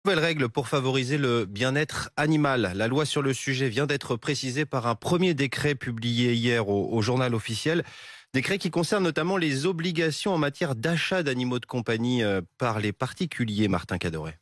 Nouvelle règle pour favoriser le bien-être animal. La loi sur le sujet vient d'être précisée par un premier décret publié hier au journal officiel. Décret qui concerne notamment les obligations en matière d'achat d'animaux de compagnie par les particuliers, Martin Cadoret.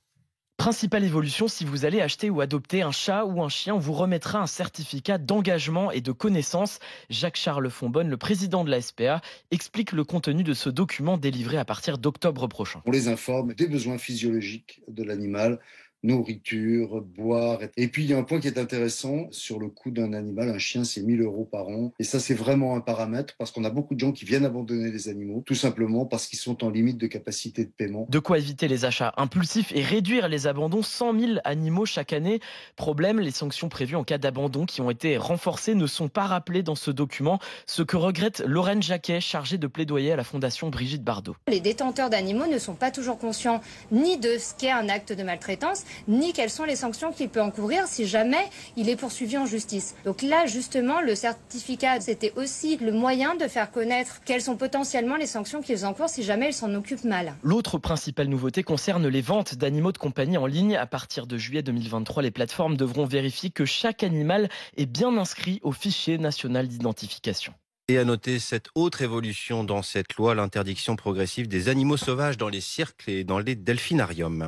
Principale évolution, si vous allez acheter ou adopter un chat ou un chien, on vous remettra un certificat d'engagement et de connaissance. Jacques-Charles Fonbonne, le président de la SPA, explique le contenu de ce document délivré à partir d'octobre prochain. On les informe des besoins physiologiques de l'animal, nourriture, boire. Et puis il y a un point qui est intéressant sur le coût d'un animal. Un chien, c'est 1 000 € par an. Et ça, c'est vraiment un paramètre parce qu'on a beaucoup de gens qui viennent abandonner les animaux, tout simplement parce qu'ils sont en limite de capacité de paiement. De quoi éviter les achats impulsifs et réduire les abandons. 100 000 animaux chaque année. Problème, les sanctions prévues en cas d'abandon qui ont été renforcées ne sont pas rappelées dans ce document. Ce que regrette Lorraine Jacquet, chargée de plaidoyer à la Fondation Brigitte Bardot. Les détenteurs d'animaux ne sont pas toujours conscients ni de ce qu'est un acte de maltraitance, ni quelles sont les sanctions qu'il peut encourir si jamais il est poursuivi en justice. Donc là, justement, le certificat, c'était aussi le moyen de faire connaître quelles sont potentiellement les sanctions qu'ils encourent si jamais ils s'en occupent mal. L'autre principale nouveauté concerne les ventes d'animaux de compagnie en ligne. À partir de juillet 2023, les plateformes devront vérifier que chaque animal est bien inscrit au fichier national d'identification. Et à noter cette autre évolution dans cette loi, l'interdiction progressive des animaux sauvages dans les cirques et dans les delphinariums.